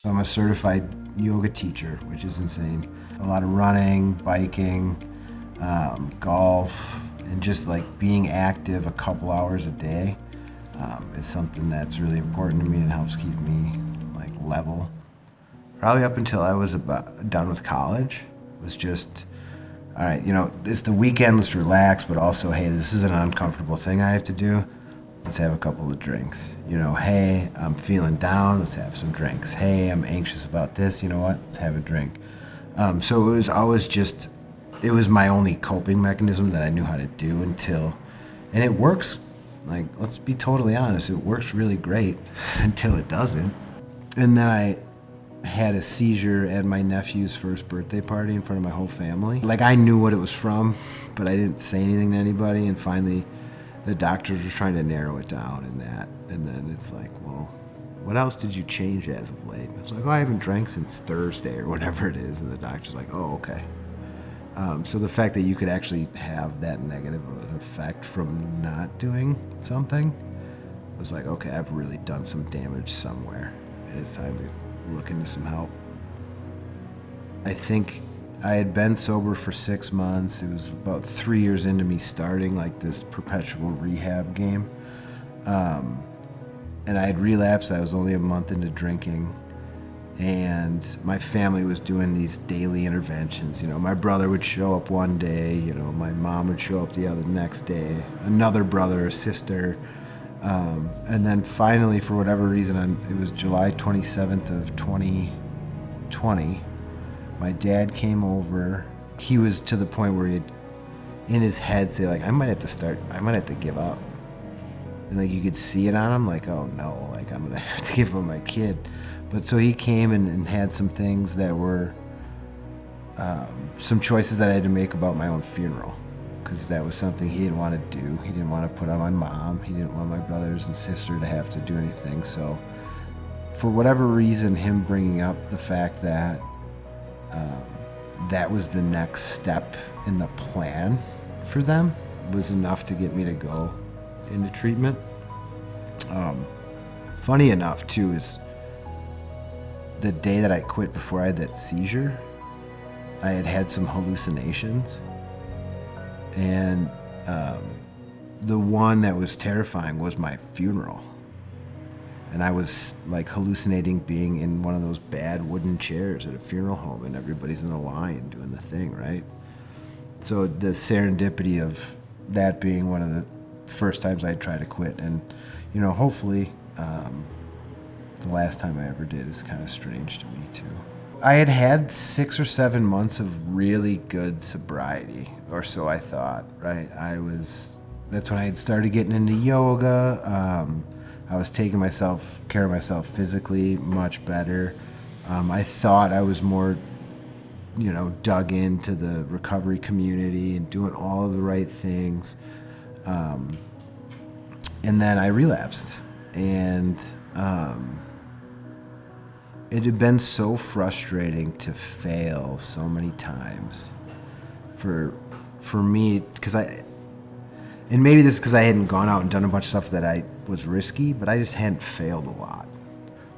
So I'm a certified yoga teacher, which is insane. A lot of running, biking, golf, and just like being active a couple hours a day is something that's really important to me and helps keep me like level. Probably up until I was about done with college was just all right. It's the weekend. Let's relax, but also, hey, this is an uncomfortable thing I have to do. Let's have a couple of drinks. Hey, I'm feeling down. Let's have some drinks. Hey, I'm anxious about this. You know what? Let's have a drink. So it was always just, it was my only coping mechanism that I knew how to do and it works. Like, let's be totally honest, it works really great until it doesn't. And then I had a seizure at my nephew's first birthday party in front of my whole family. Like, I knew what it was from, but I didn't say anything to anybody. And finally, the doctors were trying to narrow it down in that. And then it's like, well, what else did you change as of late? I was like, oh, I haven't drank since Thursday or whatever it is. And the doctor's like, oh, okay. So the fact that you could actually have that negative of an effect from not doing something was like, okay, I've really done some damage somewhere. And it's time to look into some help. I think I had been sober for 6 months. It was about 3 years into me starting like this perpetual rehab game. And I had relapsed. I was only a month into drinking. And my family was doing these daily interventions. My brother would show up one day, my mom would show up the other next day, another brother or sister. And then finally, for whatever reason, it was July 27th of 2020. My dad came over. He was to the point where he'd, in his head, say like, I might have to give up. And like you could see it on him, like, oh no, like I'm gonna have to give up my kid. But so he came and had some things that were, some choices that I had to make about my own funeral. Because that was something he didn't want to do. He didn't want to put on my mom. He didn't want my brothers and sister to have to do anything. So for whatever reason, him bringing up the fact that that was the next step in the plan for them was enough to get me to go into treatment. Funny enough, too, is the day that I quit before I had that seizure, I had some hallucinations. And the one that was terrifying was my funeral. And I was like hallucinating being in one of those bad wooden chairs at a funeral home and everybody's in a line doing the thing, right? So the serendipity of that being one of the first times I tried to quit. And, hopefully the last time I ever did is kind of strange to me too. I had had 6 or 7 months of really good sobriety, or so I thought, right? That's when I had started getting into yoga. I was taking care of myself physically much better. I thought I was more, dug into the recovery community and doing all of the right things. And then I relapsed. And it had been so frustrating to fail so many times for me, and maybe this is because I hadn't gone out and done a bunch of stuff that I was risky, but I just hadn't failed a lot.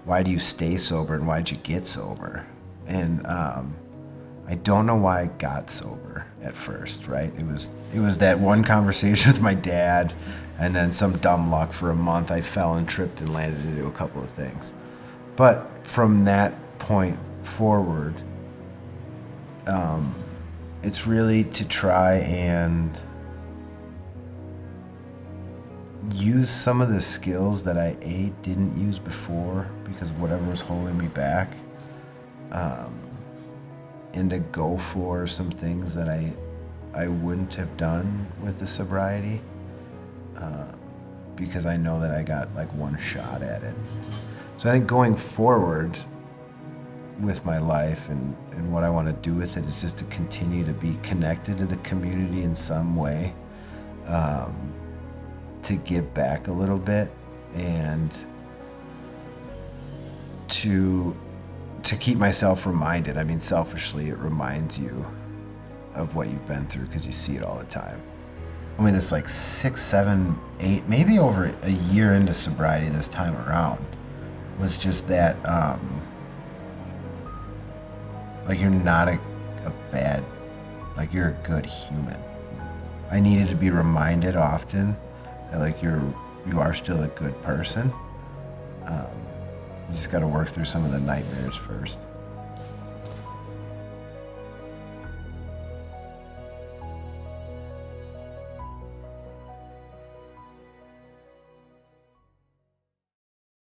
Why do you stay sober and why did you get sober? And I don't know why I got sober at first, right? It was that one conversation with my dad, and then some dumb luck for a month I fell and tripped and landed into a couple of things. But from that point forward, it's really to try and use some of the skills that I didn't use before because of whatever was holding me back, and to go for some things that I wouldn't have done with the sobriety, because I know that I got like one shot at it. So I think going forward with my life and what I want to do with it is just to continue to be connected to the community in some way, to give back a little bit and to keep myself reminded. I mean, selfishly, it reminds you of what you've been through because you see it all the time. I mean, it's like 6, 7, 8, maybe over a year into sobriety this time around was just that Like you're not a bad, like you're a good human. I needed to be reminded often that like you are still a good person. You just got to work through some of the nightmares first.